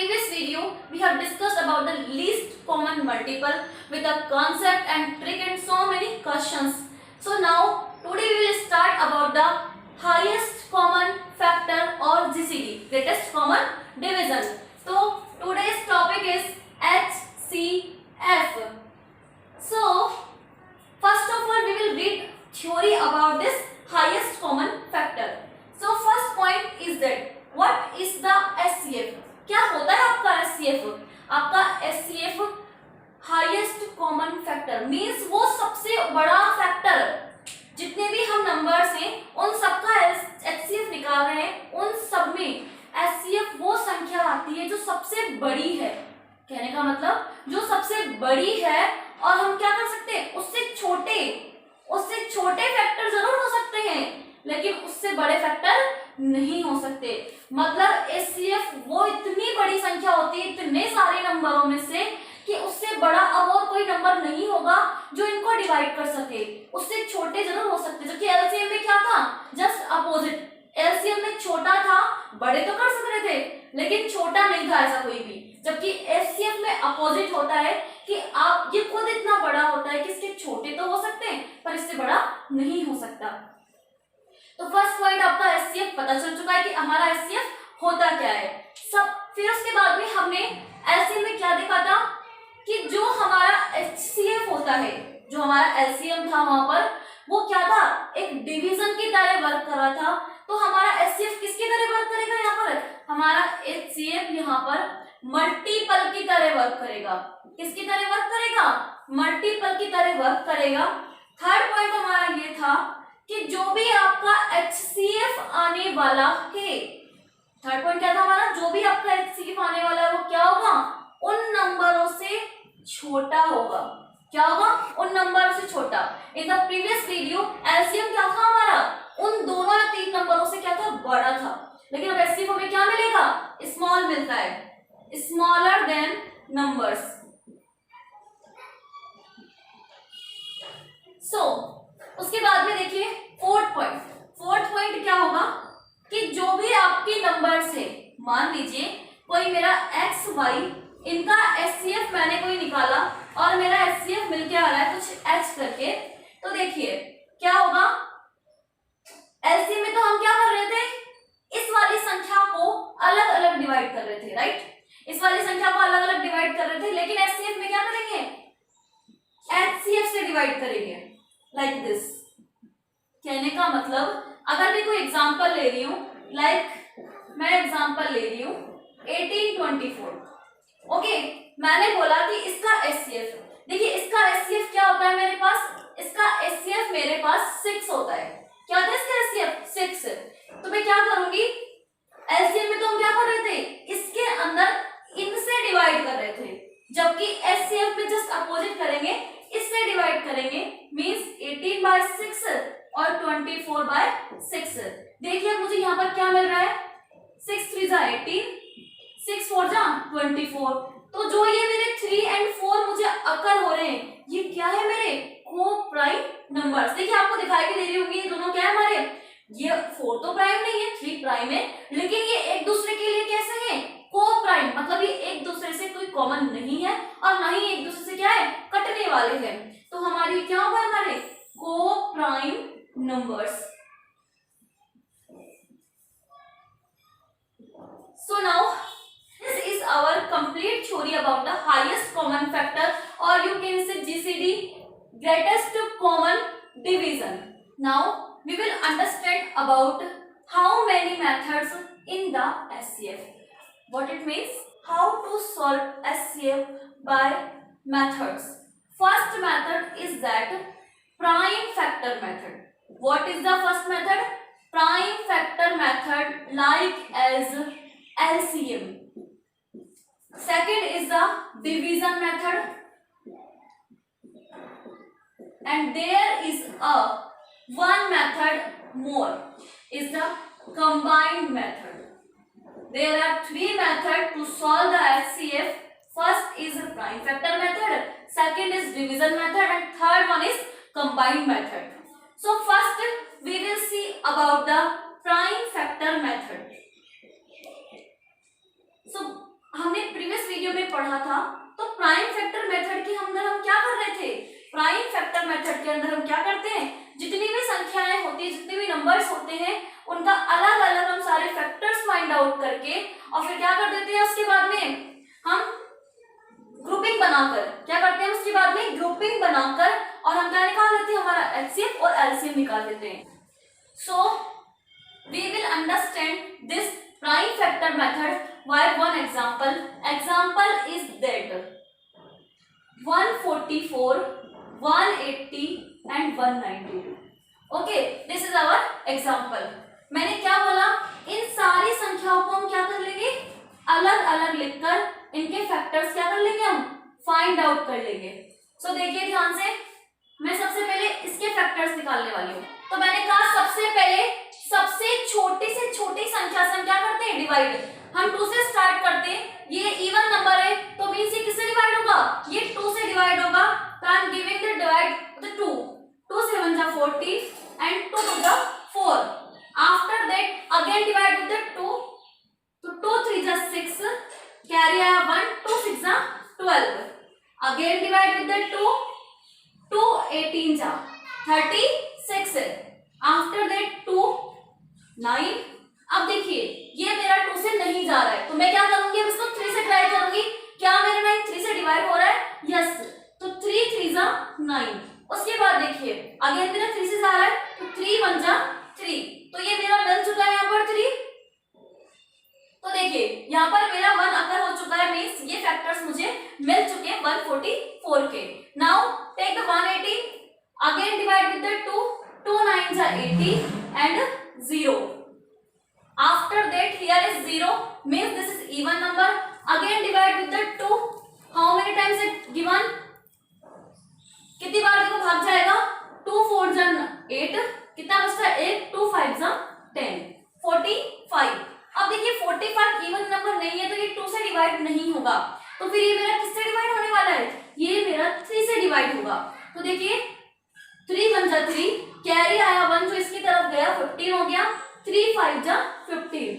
previous video, we have discussed about the least common multiple with a concept and trick and so many questions. So now, today we will start about the highest common factor or GCD, greatest common division. So today's topic is HCF. So first of all, we will read theory about this highest common factor. So first point is that what is the HCF? क्या होता है आपका HCF? आपका HCF highest common factor means वो सबसे बड़ा factor, जितने भी हम नंबर्स हैं उन सबका HCF निकाल रहे हैं, उन सब में HCF वो संख्या आती है जो सबसे बड़ी है। कहने का मतलब जो सबसे बड़ी है, और हम क्या कर सकते हैं उससे छोटे फैक्टर जरूर हो सकते हैं लेकिन उससे बड़े फैक्टर नहीं हो सकते। मतलब HCF वो इतनी बड़ी संख्या होती है इतने सारे नंबरों में से कि उससे बड़ा अब और कोई नंबर नहीं होगा जो इनको डिवाइड कर सके, उससे छोटे जरूर हो सकते। जबकि LCM में क्या था, जस्ट अपोजिट। LCM में छोटा था, बड़े तो कर सकते थे लेकिन छोटा नहीं था ऐसा कोई भी। जबकि HCF में अपोजिट होता है कि आप ये खुद इतना बड़ा होता है कि इसके छोटे तो हो सकते हैं पर इससे बड़ा नहीं हो सकता। तो फर्स्ट पॉइंट आपका HCF पता चल चुका है कि हमारा HCF होता क्या है सब। फिर उसके बाद में हमने LCM में क्या देखा था कि जो हमारा HCF होता है, जो हमारा LCM था वहां पर वो क्या था, एक डिवीजन की तरह वर्क कर रहा था। तो हमारा HCF किसकी तरह वर्क करेगा, यहाँ पर हमारा HCF यहाँ पर मल्टीपल की तरह वर्क करेगा। किसकी तरह वर्क करेगा, मल्टीपल की तरह वर्क करेगा। थर्ड पॉइंट हमारा ये था कि जो भी आपका HCF आने वाला है, थर्ड पॉइंट क्या था हमारा, जो भी आपका HCF आने वाला है वो क्या होगा, उन नंबरों से छोटा होगा। क्या होगा, उन नंबरों से छोटा। In the previous video LCM क्या था हमारा, उन दोनों या तीन नंबरों से क्या था, बड़ा था। लेकिन अब HCF हमें क्या मिलेगा, स्मॉल मिलता है, स्मॉलर देन नंबर्स। सो उसके बाद में देखिए फोर्थ पॉइंट क्या होगा कि जो भी आपके नंबर्स है, मान लीजिए कोई मेरा x y, इनका HCF मैंने कोई निकाला और मेरा HCF मिलके आ रहा है कुछ h करके। तो देखिए क्या होगा, LCM में तो हम क्या कर रहे थे, इस वाली संख्या को अलग अलग डिवाइड कर रहे थे, राइट। इस वाली संख्या को अलग अलग डिवाइड कर रहे थे, लेकिन HCF में क्या करेंगे, HCF से डिवाइड करेंगे लाइक दिस। कहने का मतलब अगर मैं कोई एग्जांपल ले रही हूं, मैं एग्जांपल ले रही हूं 1824, ओके। मैंने बोला कि इसका HCF, देखिए इसका HCF क्या होता है मेरे पास, इसका HCF मेरे पास 6 होता है। क्या होता है इसका HCF 6। तो मैं क्या करूंगी, LCM में तो हम क्या कर रहे थे, इसके अंदर इनसे डिवाइड कर रहे थे, जबकि HCF में जस्ट अपोजिट करेंगे, इससे डिवाइड करेंगे। मींस 18/6 और 24/6। देखिए मुझे यहाँ पर क्या मिल रहा है, 6 3 जा 18, 6 4 जा 24। तो जो ये मेरे 3 and 4 मुझे अकर हो रहे हैं, ये क्या है, मेरे को प्राइम नंबर्स। देखिए आपको दिखाई भी दे रही होंगी, ये दोनों क्या है हमारे, ये 4 तो प्राइम नहीं है, 3 प्राइम है, लेकिन ये एक दूसरे के लिए कैसे हैं, को प्राइम। मतलब ये एक दूसरे से कोई कॉमन नहीं है और ना ही एक दूसरे से क्या है, कटने वाले हैं। तो हमारी क्या होगा, हमारे को prime numbers. So now this is our complete theory about the highest common factor, or you can say GCD, greatest common division. Now we will understand about how many methods in the HCF. What it means, how to solve HCF by methods. First method is that prime factor method. What is the first method, prime factor method, like as LCM. Second is the division method, and there is a one method more, is the combined method. There are three methods to solve the HCF. First is prime factor method, second is division method, and third one is combined method. So first we will see about the prime factor method. So हमने video में पढ़ा था, तो prime factor method के अंदर हम क्या कर रहे थे, प्राइम फैक्टर मेथड के अंदर हम क्या करते हैं, जितनी भी संख्याएं होती है, जितने भी नंबर्स होते हैं, उनका अलग अलग हम सारे फैक्टर्स फाइंड आउट करके और फिर क्या कर देते हैं, उसके बाद में हम ग्रुपिंग बनाकर क्या करते हैं, उसके बाद में ग्रुपिंग बनाकर और हम क्या निकाल लेते हैं, हमारा एचसीएफ और एलसीएम निकाल लेते हैं. So we will understand this prime factor method by one example. Example is that 144, 180 and 192. Okay, this is our example. मैंने क्या बोला, इन सारी संख्याओं को हम क्या कर लेंगे, अलग अलग लिखकर इनके फैक्टर्स क्या कर लेंगे, हम फाइंड आउट कर लेंगे. सो देखिए ध्यान से, मैं सबसे पहले इसके फैक्टर्स निकालने वाली हूँ. तो मैंने कहा सबसे पहले सबसे छोटी से छोटी संख्या से हम क्या करते हैं, डिवाइड. हम 2 से स्टार्ट करते हैं, ये इवन नंबर है तो मींस ये किससे डिवाइड होगा, ये 2 से डिवाइड होगा. तो I am giving the divide the 2. 2 से 1 जा 40 एंड 2 2 जा 4. After that again divide with the 2. तो 2 3 जा 6, कैरी आया 1, 2 6 जा 12. Again divide with the 2. 2 18 जा 36. After that 2 9. अब देखिए ये मेरा 2 से नहीं जा रहा है, तो मैं क्या करूंगी, अब इसको 3 से ट्राई करूंगी. क्या मेरा 9 3 से डिवाइड हो रहा है, यस. तो 3 3 जा 9. उसके बाद देखिए अगेन मेरा 3 से जा रहा है, तो 3 1 जा 3. तो ये मेरा मिल चुका है यहाँ पर 3. तो देखिए यहाँ पर मेरा 1 अगर हो चुका है, मींस ये फैक्टर्स मुझे मिल चुके हैं 144 के. Now take the 180, again divide with the 2. 2 9 जा 80 and 0. After that here is 0, means this is even number. Again divide with the 2. How many times it given? कितनी बार देखो भाग जाएगा, 2 4 जा 8, कितना बचता है 1, 2 5 जा 10, 45. अब देखिए 45 इवन नंबर नहीं है, तो ये 2 से डिवाइड नहीं होगा. तो फिर ये मेरा किससे डिवाइड होने वाला है, ये मेरा 3 से डिवाइड होगा. तो देखिए 3 1 जा 3, कैरी आया 1 जो इसकी तरफ गया, 15 हो गया. 3 5 जा 15.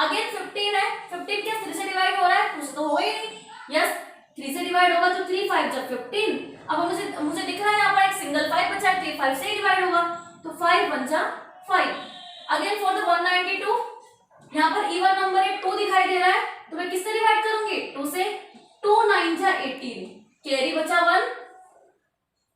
अगेन 15 है, 15 क्या 3 से डिवाइड हो रहा है, कुछ तो हो ही नहीं. यस 3 से डिवाइड होगा तो 3 5 जा 15. अब मुझे दिख रहा है यहाँ पर एक सिंगल 5 बचा है, 3 5 से ही डिवाइड होगा, तो 5 1 जा 5. अगेन फॉर द 192, यहाँ पर इवन नंबर है, 2 दिखाई दे रहा है, तो मैं किससे डिवाइड करूंगी, 2 से. 2 9 जा 18, कैरी बचा 1,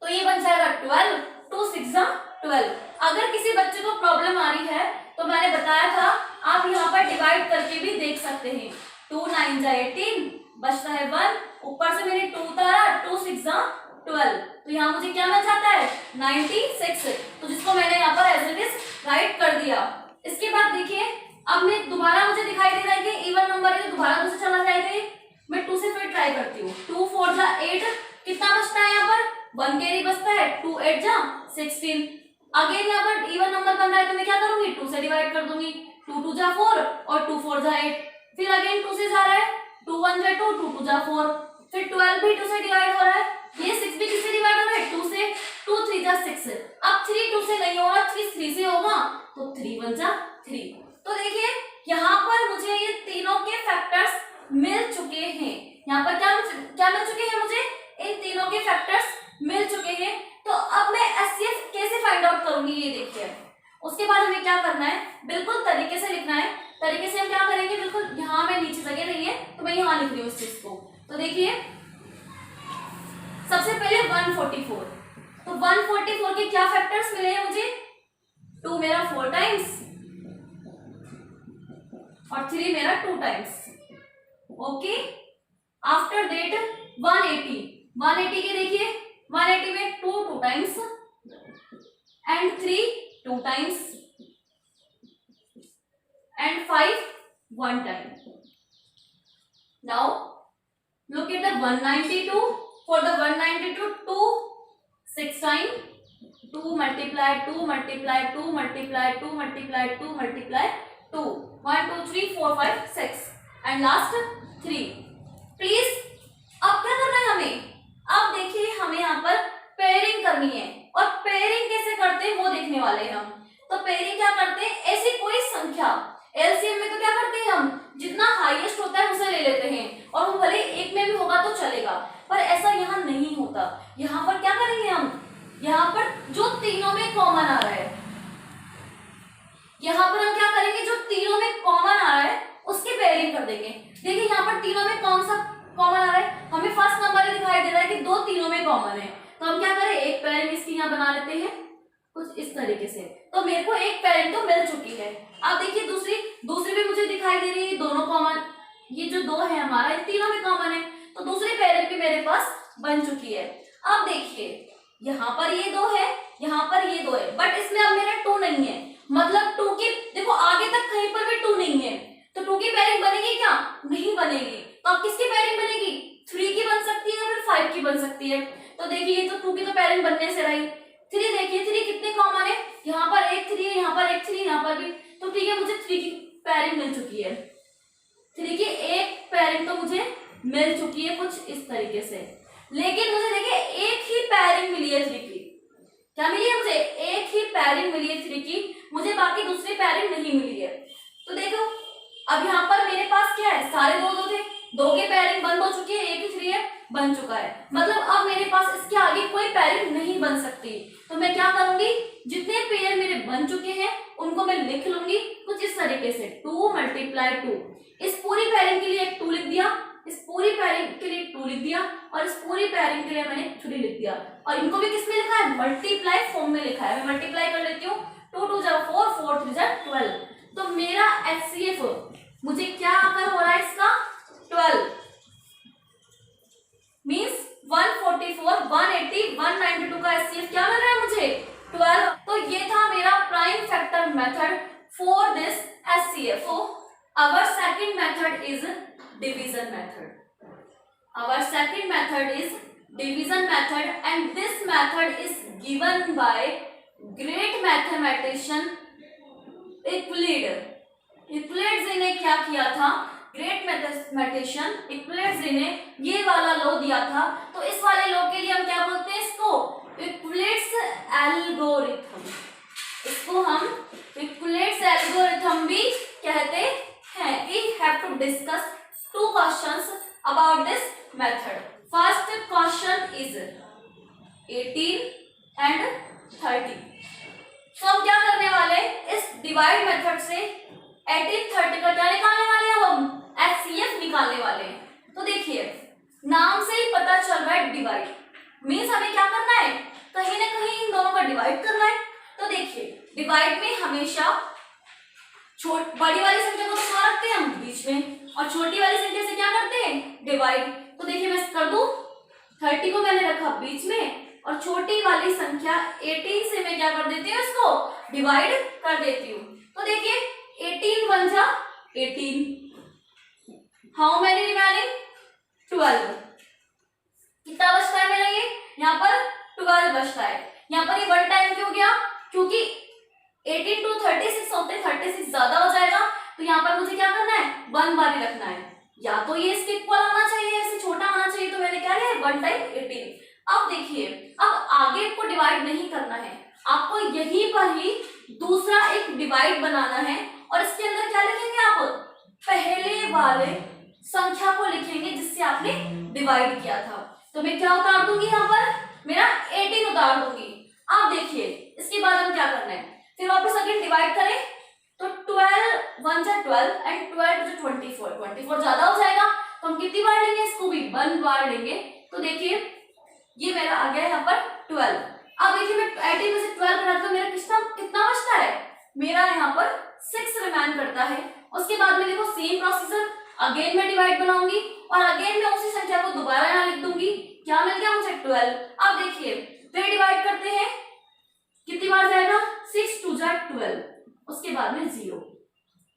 तो ये बन जाएगा 12. 2 6 जा 12. अगर किसी बच्चे को प्रॉब्लम आ रही है तो मैंने बताया था आप यहाँ पर डिवाइड करके भी देख सकते हैं. 2 9 जा 18, बचता है 1, ऊपर से मैंने 2 उतारा, 2 6 जा 12. तो यहाँ मुझे क्या मिल जाता है 96. तो जिसको मैंने यहाँ पर एज इट इज राइट कर दिया. इसके बाद देखिए अब मैं दोबारा मुझे दिखाई दे रहा है कि इवन नंबर है, तो दोबारा 2 से चला जाएगा. मैं 2 से फिर ट्राई करती हूँ. 2 4 जा 8, कितना बचता है यहाँ पर 1 कैरी बचता है. 2 8 जा 16. अगेन यहाँ पर इवन नंबर बन रहा है, तो मैं क्या करूंगी 2 से डिवाइड कर दूंगी. 2 2 जा 4 और 2 4 जा 8. फिर अगेन 2 से जा रहा है, 2 1 जा 2, 2 2 जा 4. फिर 12 भी 2 से डिवाइड हो रहा है, ये 6 भी किससे डिवाइड हो रहा है 2 से. 2 3 जा 6. अब 3 2 से नहीं होगा, 3 3 से होगा, तो 3 1 जा 3. तो देखिए यहाँ पर मुझे ये तीनों के फैक्टर्स मिल चुके हैं. यहाँ पर क्या मिल चुके हैं, मुझे इन तीनों के फैक्टर्स मिल चुके हैं. तो अब मैं एचसीएफ कैसे फाइंड आउट करूंगी, ये देखिए. उसके बाद हमें क्या करना है, बिल्कुल तरीके से लिखना है. तरीके से हम क्या करेंगे, बिल्कुल यहाँ में नीचे जगह नहीं है तो मैं यहाँ लिख रही हूँ इस चीज को. तो देखिए सबसे पहले 144. तो 144 के क्या फैक्टर्स मिले हैं मुझे, 2 मेरा 4 टाइम्स और 3 मेरा 2 टाइम्स. ओके. आफ्टर दैट 180 के देखिए 180 में 2 2 times and 3 2 times and 5 1 time. Now look at the 192. For the 192, 2 6 time, 2 multiply 2 multiply 2 multiply 2 multiply 2 multiply 2, 1 2 3 4 5 6 and last 3. Please अब क्या करना है हमें, अब देखिए हमें यहाँ पर पेयरिंग करनी है, और पेयरिंग कैसे करते हैं वो देखने वाले हैं हम. तो पेयरिंग क्या करते हैं, ऐसी कोई संख्या एलसीएम में तो क्या करते हैं हम, जितना हाईएस्ट होता है उसे ले लेते हैं, और वो भले एक में तीनों में कॉमन आ रहा है उसके पेयरिंग कर देंगे। देखिए यहाँ पर तीनों में कौन सा कॉमन आ रहा है, हमें फर्स्ट नंबर ही दिखाई दे रहा है कि दो तीनों में कॉमन है, तो हम क्या करें एक पेयरिंग इसकी यहाँ बना लेते हैं कुछ इस तरीके से। तो मेरे को एक पेयरिंग तो मिल चुकी है। अब देखिए दूसरी भी मुझे दिखाई दे रही है, दोनों कॉमन, ये जो दो है हमारा इन तीनों में कॉमन है, तो दूसरी पेयरिंग भी मेरे पास बन चुकी है। अब देखिए यहाँ पर ये दो है, यहाँ पर ये दो है, बट इसमें अब मेरा 2 नहीं है, मतलब 2 की देखो आगे तक कहीं पर भी 2 नहीं है, तो 2 की पेयरिंग बनेगी क्या, नहीं बनेगी। तो अब किसकी पेयरिंग बनेगी, 3 की बन सकती है या फिर 5 की बन सकती है। तो देखिए ये तो 2 की तो पेयरिंग बनने से रही। 3 देखिए 3 कितने कॉमन है, यहाँ पर एक 3 है, यहाँ पर एक 3, यहाँ पर भी, तो ठीक है मुझे 3 की पेयरिंग मिल चुकी है। 3 की एक पेयरिंग तो मुझे मिल चुकी है कुछ इस तरीके से। लेकिन मुझे देखिए एक ही पेयरिंग मिली है 3 की, क्या मिली है मुझे, एक ही पेयरिंग मिली है 3 की, मुझे बाकी दूसरी पेयरिंग नहीं मिली है। तो देखो अब यहाँ पर मेरे पास क्या है, सारे दो थे, 2 की पेयरिंग बंद हो चुकी है, एक ही 3 है बन चुका है, मतलब अब मेरे पास इसके आगे कोई पेयरिंग नहीं बन सकती। तो मैं क्या करूंगी, जितने पेयर मेरे बन चुके हैं उनको मैं लिख लूंगी कुछ इस तरीके से, 2 × 2। इस पूरी पेयरिंग के लिए एक 2 लिख दिया, इस पूरी पेयरिंग के लिए 2 लिख दिया, और इस पूरी पेयरिंग के लिए मैंने 3 लिख दिया, और इनको भी किस में लिखा है, मल्टीप्लाई फॉर्म में लिखा है। मैं मल्टीप्लाई कर लेती हूँ, 2 2 जा 4, 4 3 जा 12। तो मेरा HCF मुझे क्या आकर हो रहा है इसका 12, मीन्स 144, 180, 192 का HCF क्या मिल रहा है मुझे 12। तो ये था मेरा prime factor method for this HCF। So our second method is division method. Our second method is division method, and this method is given by great mathematician Euclid. Euclid ने क्या किया था, ग्रेट मैथमेटिशियन यूक्लिड ने ये वाला law दिया था। तो इस वाले लॉ के लिए हम क्या बोलते हैं, इसको यूक्लिड्स एल्गोरिथम, इसको हम यूक्लिड्स एल्गोरिथम भी कहते हैं। We have to discuss 2 questions about this method. First question is 18 and 30. तो हम क्या करने वाले, इस डिवाइड मेथड से 18 30 का क्या निकालने वाले हैं, हम HCF निकालने वाले हैं। तो देखिए नाम से ही पता चल रहा है डिवाइड, मीन्स हमें क्या करना है, कहीं ना कहीं इन दोनों का डिवाइड करना है। तो देखिए डिवाइड में हमेशा बड़ी वाली संख्या को तो कहाँ रखते हैं हम बीच में, और छोटी वाली संख्या से क्या करते हैं डिवाइड। तो देखिए मैं कर दूं, 30 को मैंने रखा बीच में, और छोटी वाली संख्या 18 से मैं क्या कर देती हूँ, इसको डिवाइड कर देती हूँ। तो देखिए 18 1 जा 18, हाउ मेनी रिमेनिंग 12, कितना बचता है मेरा, ये यहाँ पर 12 बचता है। यहाँ पर ये 1 टाइम क्यों गया, क्योंकि 18 to 36 होते, 36 ज्यादा हो जाएगा, तो यहाँ पर मुझे क्या करना है 1 बार ही रखना है, या तो ये इसके इक्वल आना चाहिए, इससे छोटा आना चाहिए, तो मैंने क्या लिया 1 टाइम 18। अब देखिए अब आगे को डिवाइड नहीं करना है, आपको यहीं पर ही दूसरा एक डिवाइड बनाना है, और इसके अंदर क्या लिखेंगे आप, पहले वाले संख्या को लिखेंगे जिससे आपने डिवाइड किया था। तो मैं क्या उतार दूंगी, यहाँ पर मेरा 18 उतार दूंगी। अब देखिए इसके बाद हम क्या करना है, फिर वापस अगेन डिवाइड करें, तो 12 1 जा 12 एंड 12 2 24, 24 ज्यादा हो जाएगा, तो हम कितनी बार लेंगे, इसको भी 1 बार लेंगे। तो देखिए ये मेरा आ गया यहाँ पर 12। अब देखिए मैं 18 में से 12 घटाती हूँ, मेरा कितना बचता है, मेरा यहाँ पर 6 रिमेन करता है। उसके बाद में देखो सेम प्रोसीजर, अगेन मैं डिवाइड बनाऊंगी, और अगेन मैं उसी संख्या को दोबारा यहाँ लिख दूंगी, क्या मिल गया मुझे 12। अब देखिए फिर डिवाइड करते हैं, कितनी बार जाएगा 6 2 जा 12, उसके बाद में 0।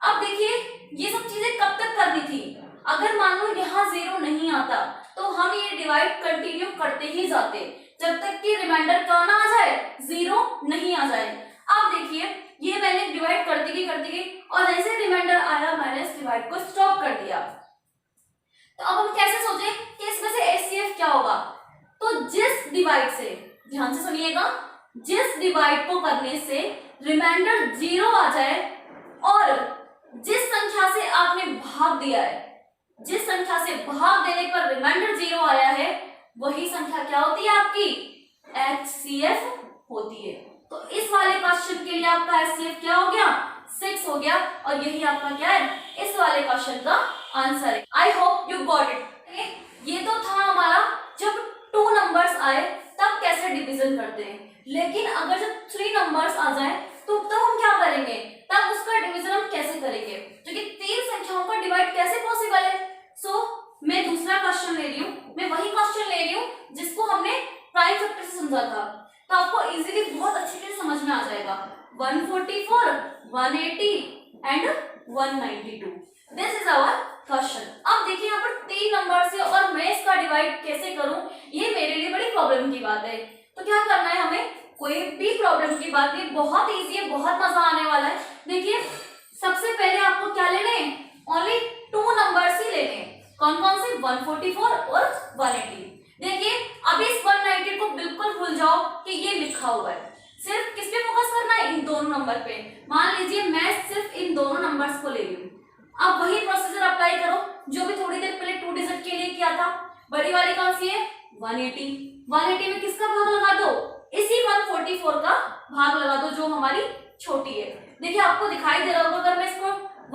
अब देखिए ये सब चीजें कब तक करनी थी, अगर मान लो यहाँ 0 नहीं आता तो हम ये डिवाइड कंटिन्यू करते ही जाते जब तक कि रिमाइंडर कहाँ ना आ जाए, 0 नहीं आ जाए। अब देखिए ये मैंने डिवाइड करती गई, और जैसे रिमाइंडर आया मैंने इस डिवाइड को स्टॉप कर दिया। तो अब हम कैसे सोचे कि इसमें से HCF क्या होगा, तो जिस डिवाइड से, ध्यान से सुनिएगा, जिस डिवाइड को करने से रिमाइंडर 0 आ जाए, और जिस संख्या से आपने भाग दिया है, जिस संख्या से भाग देने पर रिमाइंडर 0 आया है, वही संख्या क्या होती है आपकी HCF होती है। तो इस वाले क्वेश्चन के लिए आपका HCF क्या हो गया 6 हो गया और यही आपका क्या है, इस वाले क्वेश्चन का आंसर है। I hope you got it. ये तो था हमारा जब 2 नंबर्स आए तब कैसे डिवीजन करते हैं, लेकिन अगर जब 3 नंबर्स आ जाए तो तब हम क्या करेंगे, तब उसका डिवीजन हम कैसे करेंगे, क्योंकि 3 संख्याओं का डिवाइड कैसे पॉसिबल है। मैं दूसरा क्वेश्चन ले रही हूँ, मैं वही क्वेश्चन ले रही हूँ जिसको हमने प्राइम फैक्टर से समझा था, तो आपको इजीली बहुत अच्छे से समझ में आ जाएगा। 144, 180 and 192, this is our question. अब देखिए यहाँ पर 3 नंबर से और मैं इसका डिवाइड कैसे करूं, ये मेरे लिए बड़ी प्रॉब्लम की बात है। तो क्या करना है हमें, कोई भी प्रॉब्लम की बात नहीं, बहुत इजी है, बहुत मजा आने वाला है। देखिए सबसे पहले आपको क्या लेने हैं, ओनली 2 नंबर्स ही लेने हैं। कौन कौन से, 144 और 180। देखिए अभी इस 190 को बिल्कुल भूल जाओ कि ये लिखा हुआ है, सिर्फ किस पे फोकस करना है, इन दोनों नंबर पे। मान लीजिए मैं सिर्फ इन दोनों नंबर्स को ले रही हूँ। अब वही प्रोसीजर अप्लाई करो जो भी थोड़ी देर पहले 2 डिजिट के लिए किया था। बड़ी वाली कौन सी है, 180। 180 में किसका भाग लगा दो, इसी 144 का भाग लगा दो जो हमारी छोटी है। देखिए आपको दिखाई दे रहा होगा, अगर मैं इसको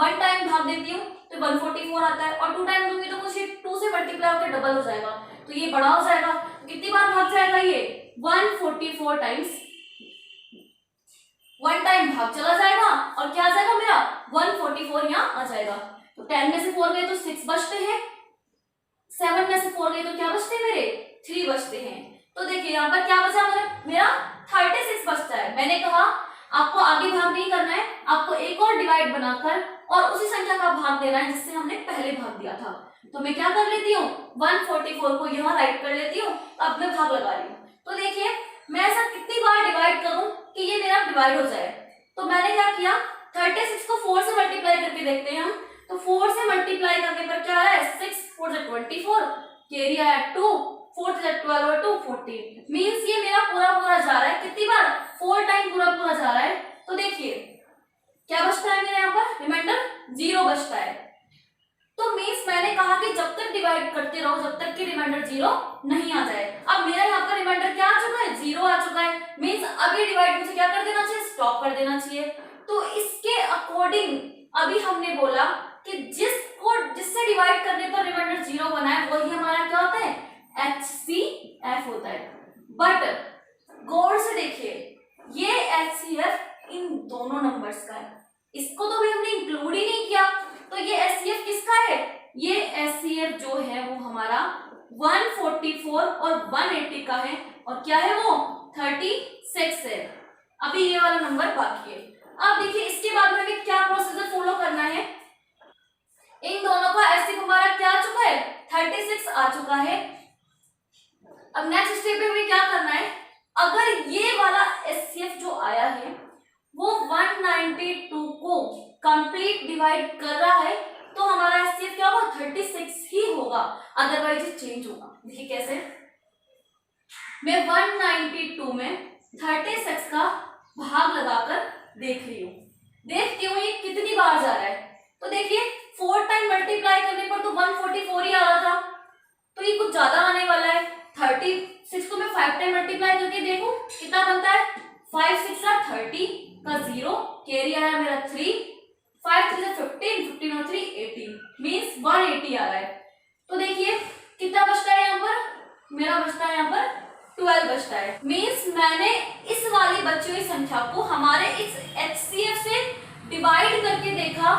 1 टाइम भाग देती हूँ तो 144 आता है, और 2 टाइम दूंगी तो कुछ 2 से मल्टीप्लाई होकर डबल हो जाएगा, तो ये बड़ा हो जाएगा। कितनी बार भाग जाएगा ये, 144 टाइम्स। 1 टाइम भाग चला जाएगा और क्या आ जाएगा मेरा, 144 यहाँ आ जाएगा। तो 10 में से 4 गए तो 6 बचते हैं, 7 में से 4 गए तो क्या बचते हैं मेरे, 3 बचते हैं। तो देखिए यहाँ पर क्या बचा मेरा 36 बचता है। मैंने कहा आपको आगे भाग नहीं करना है, आपको एक और डिवाइड बनाकर और उसी संख्या का भाग देना है जिससे हमने पहले भाग दिया था। तो मैं क्या कर लेती हूँ, 144 को यहाँ राइट कर लेती हूँ, अब मैं भाग लगा रही हूँ। तो देखिए मैं ऐसा कितनी बार डिवाइड करूं कि ये मेरा डिवाइड हो जाए। तो मैंने क्या किया, 36 को 4 से मल्टीप्लाई करके देखते हैं हम। तो 4 से मल्टीप्लाई करने पर क्या आ रहा है, 6 4 से 24, कैरी आया 2, 4 से 12 और 2 14। मींस ये मेरा पूरा जा रहा है, कितनी बार, 4 टाइम पूरा जा रहा है। तो देखिए क्या बचता है मेरे यहाँ पर, रिमाइंडर 0 बचता है। तो मींस मैंने कहा कि जब तक डिवाइड करते रहो जब तक कि रिमाइंडर 0 नहीं आ जाए। अब मेरा यहाँ पर रिमाइंडर क्या आ चुका है, 0 आ चुका है। मींस अब ये डिवाइड मुझे क्या कर देना चाहिए, स्टॉप कर देना चाहिए। तो इसके अकॉर्डिंग अभी हमने बोला कि जिससे डिवाइड करने पर रिमाइंडर 0 बना है वही हमारा क्या होता है, HCF होता है। बट गौर से देखिए ये HCF इन दोनों नंबर्स का है, इसको तो भी हमने इंक्लूड ही नहीं किया। तो ये HCF किसका है, ये HCF जो है वो हमारा 144 और 180 का है, और क्या है वो 36 है। अभी ये वाला नंबर बाकी है। अब देखिए इसके बाद में हमें क्या प्रोसीजर फॉलो करना है, इन दोनों का HCF हमारा क्या आ चुका है, 36 आ चुका है। अब नेक्स्ट स्टेप में हमें क्या करना है, अगर ये वाला HCF जो आया है वो 192 को कंप्लीट डिवाइड कर रहा है तो हमारा HCF क्या होगा, 36 ही होगा, अदरवाइज ये चेंज होगा। देखिए कैसे, मैं 192 में 36 का भाग लगाकर देख रही हूँ, देखती हूँ ये कितनी बार जा रहा है। तो देखिए 4 टाइम मल्टीप्लाई करने पर तो 144 ही आ रहा था, तो ये कुछ ज्यादा आने वाला है। 36 को मैं 5 टाइम मल्टीप्लाई करके देखूं कितना बनता है, 5 6 30 का 0, कैरी आया मेरा 3, 5 3 15, 15 और 3 18, मींस 180 आ रहा है। तो देखिए कितना बचता है यहाँ पर, मेरा बचता है यहाँ पर 12 बचता है। मींस मैंने इस वाली बची हुई संख्या को हमारे इस HCF से डिवाइड करके देखा,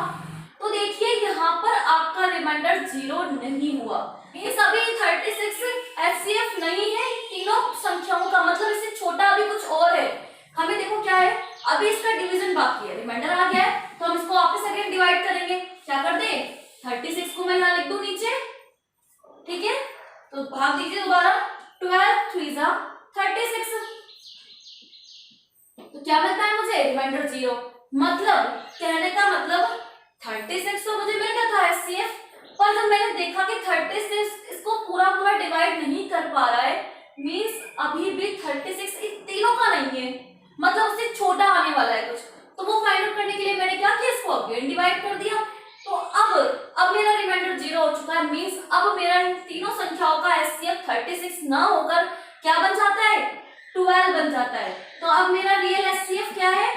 तो देखिए यहाँ पर आपका रिमाइंडर 0 नहीं हुआ। ये सभी 36 HCF नहीं है तीनों संख्याओं का, मतलब इससे छोटा अभी कुछ और है। हमें देखो क्या है, अभी इसका डिवीजन बाकी है, रिमाइंडर आ गया है तो हम इसको वापस अगेन डिवाइड करेंगे। क्या कर दे, 36 को मैं यहाँ लिख दूं नीचे, ठीक है, तो भाग दीजिए दोबारा, 12 3 जा 36, तो क्या मिलता है मुझे, रिमाइंडर 0। मतलब कहने का मतलब 36 तो मुझे मिल गया था HCF, पर जब मैंने देखा कि 36 इसको पूरा डिवाइड नहीं कर पा रहा है, मींस अभी भी 36 इन तीनों का नहीं है, मतलब उससे छोटा आने वाला है कुछ। तो वो फाइंड आउट करने के लिए मैंने क्या किया, इसको अगेन डिवाइड कर दिया। तो अब मेरा रिमाइंडर 0 हो चुका है, मींस अब मेरा इन तीनों संख्याओं का HCF 36 ना होकर क्या बन जाता है, 12 बन जाता है। तो अब मेरा रियल HCF क्या है,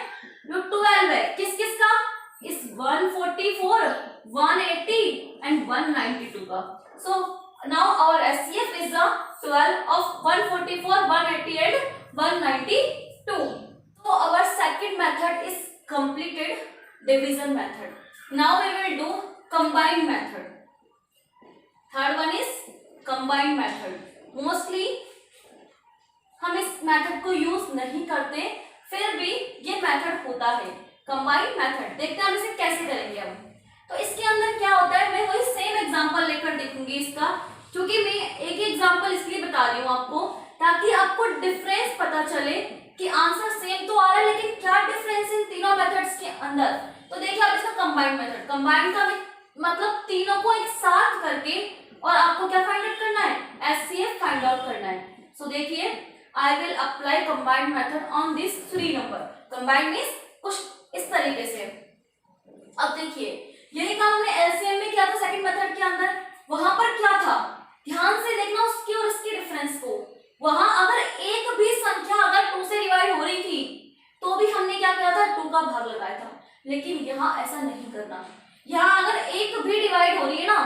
जो 12 है किस किस का, इस 144, 180 एंड 192 का. So now our SCF is the 12 of 144, 180 and 192. So our second method is completed division method. Now we will do combined method. Third one is combined method. Mostly हम इस मेथड को यूज नहीं करते, फिर भी ये method होता है कंबाइंड मेथड. देखते हैं हम इसे कैसे करेंगे. अब तो इसके अंदर क्या होता है, मैं वही सेम एग्जांपल लेकर देखूंगी इसका, क्योंकि मैं एक ही एग्जांपल इसलिए बता रही हूँ आपको ताकि आपको डिफरेंस पता चले कि आंसर सेम तो आ रहा है लेकिन क्या डिफरेंस इन तीनों मेथड्स के अंदर. तो देखिए आप इसका कंबाइंड मेथड, कंबाइंड का मतलब तीनों को एक साथ करके और आपको क्या फाइंड आउट करना है, SCF फाइंड आउट करना है. सो देखिए I will apply combined method on these 3 number. Combined means कुछ इस तरीके से. अब देखिए यही काम हमने LCM में किया था सेकंड मेथड के अंदर. वहां पर क्या था, ध्यान से देखना उसकी और इसकी डिफरेंस को. वहां अगर एक भी संख्या अगर 2 से डिवाइड हो रही थी तो भी हमने क्या किया था, 2 का भाग लगाया था. लेकिन यहाँ ऐसा नहीं करना. यहाँ अगर एक भी डिवाइड हो रही है ना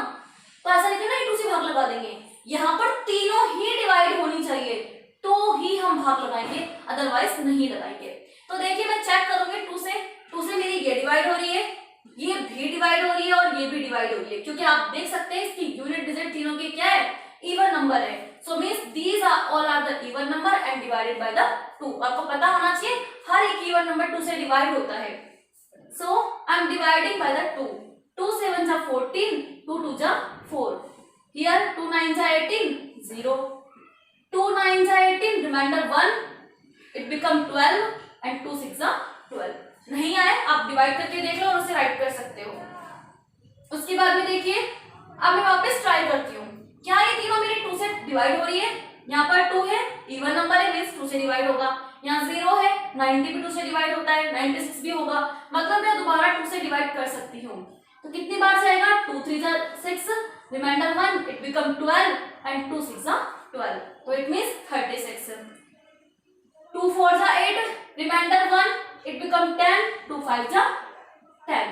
तो ऐसा नहीं करना 2 से भाग लगा देंगे. यहाँ पर तीनों ही डिवाइड होनी चाहिए तो ही हम भाग लगाएंगे, अदरवाइज नहीं लगाएंगे. तो देखिए मैं चेक करूंगी 2 से मेरी ये डिवाइड हो रही है, ये भी डिवाइड हो रही है और ये भी डिवाइड हो रही है, क्योंकि आप देख सकते हैं इसकी यूनिट डिजिट तीनों की क्या है, इवन नंबर है. So means these are all are the even number and divided by the 2. आपको पता होना चाहिए हर एक इवन नंबर 2 से डिवाइड होता है. So I am dividing by the 2. 2 7 जा 14, 2 2 जा 4. हियर 2 9 जा 18, 0. 2 9 जा 18, रिमाइंडर 1, इट बिकम 12 एंड 2 6 जा 12. नहीं आए आप डिवाइड करके देख लो और उसे राइट कर सकते हो. उसके बाद में देखिए अब मैं वापस ट्राई करती हूँ, क्या ये तीनों मेरे 2 से डिवाइड हो रही है. यहाँ पर 2 है, इवन नंबर है, मींस 2 से डिवाइड होगा. यहाँ 0 है, 90 भी 2 से डिवाइड होता है, 96 भी होगा, मतलब मैं दोबारा 2 से डिवाइड कर सकती हूँ. तो कितनी बार जाएगा, 2 3 जा 6, रिमाइंडर 1, इट बिकम 12 एंड 2 6 जा 12. तो इट मींस 36. 2 4 जा 8, रिमाइंडर 1, it become 10, 2 5 जा 10.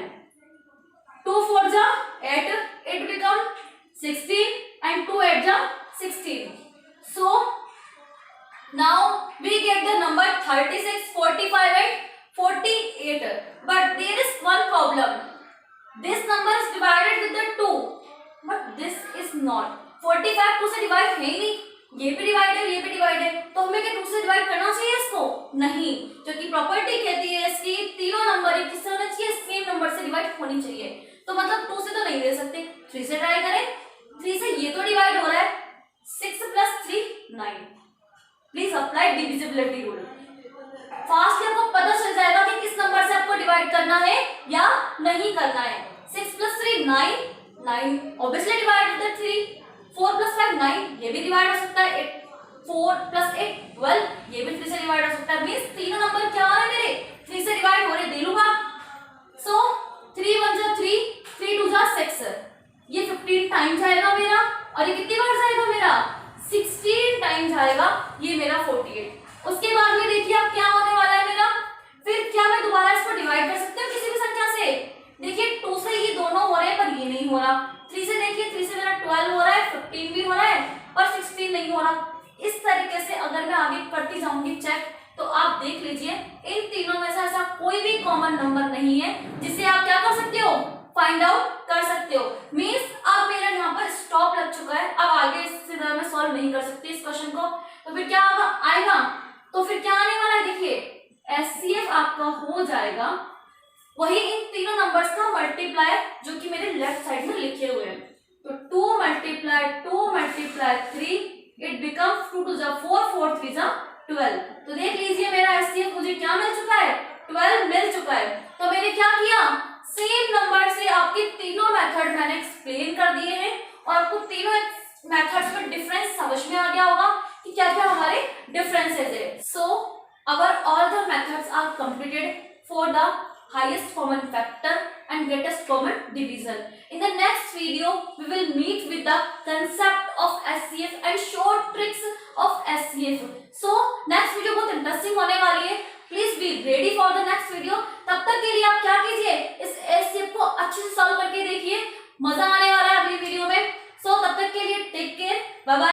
2 4 जा 8, it become 16 and 2 8 जा 16. So now we get the number 36, 45 and 48. But there is one problem. This number is divided with the 2, but this is not. 45 2 से divide है ही नहीं, ये भी divide है, ये भी डिवाइड है, तो हमें क्या 2 से डिवाइड करना चाहिए इसको, नहीं. क्योंकि प्रॉपर्टी कहती है इसकी तीनों नंबर एक किससे होना चाहिए, सेम नंबर से डिवाइड होनी चाहिए. तो मतलब 2 से तो नहीं दे सकते, 3 से ट्राई करें. 3 से ये तो डिवाइड हो रहा है, 6 + 3 9. Please apply divisibility rule. Fast आपको पता चल जाएगा कि किस नंबर से आपको डिवाइड करना है या नहीं करना है. 6 + 3 9, 9 ऑब्वियसली डिवाइड विद 3. 4 + 5 9, ये भी डिवाइड हो सकता है. 4 + 8 12, ये भी 3 से डिवाइड हो सकता है. मींस तीनों नंबर क्या आ रहे हैं मेरे, 3 से डिवाइड हो रहे, दे लूंगा. सो 3 1 जा 3, 3 2 जा 6, ये 15 टाइम जाएगा मेरा, और ये कितनी बार जाएगा मेरा, 16 टाइम जाएगा, ये मेरा 48. उसके बाद में देखिए अब क्या होने वाला है मेरा, फिर क्या मैं दोबारा इसको डिवाइड कर सकती हूँ किसी भी संख्या से. देखिए 2 से ये दोनों हो रहे हैं पर ये नहीं हो रहा. 3 से देखिए, 3 से मेरा 12 हो रहा है, 15 भी हो रहा है और 16 नहीं हो रहा. इस तरीके से अगर मैं आगे करती जाऊंगी चेक, तो आप देख लीजिए इन तीनों में से ऐसा कोई भी कॉमन नंबर नहीं है जिसे आप क्या कर सकते हो, फाइंड आउट कर सकते हो. मींस अब मेरा यहाँ पर स्टॉप लग चुका है, अब आगे इससे ज्यादा मैं सॉल्व नहीं कर सकती इस क्वेश्चन को. तो फिर क्या आएगा, तो फिर क्या आने वाला है, देखिए SCF आपका हो जाएगा वही इन तीनों नंबर्स का मल्टीप्लाई जो कि मेरे लेफ्ट साइड में लिखे हुए हैं. तो 2 × 2 × 3, इट बिकम 2 2 जा 4, 4 3 जा 12. तो देख लीजिए मेरा SCF मुझे क्या मिल चुका है, 12 मिल चुका है. तो मैंने क्या किया, सेम नंबर से आपके तीनों मेथड मैंने एक्सप्लेन कर दिए हैं और आपको तीनों मेथड्स में डिफरेंस समझ में आ गया होगा कि क्या क्या हमारे डिफरेंसेस है. So our all the methods are completed for the highest common factor and greatest common division. In the next video, we will meet with the concept of SCF and short tricks of SCF. So next video बहुत interesting होने वाली है. Please be ready for the next video. तब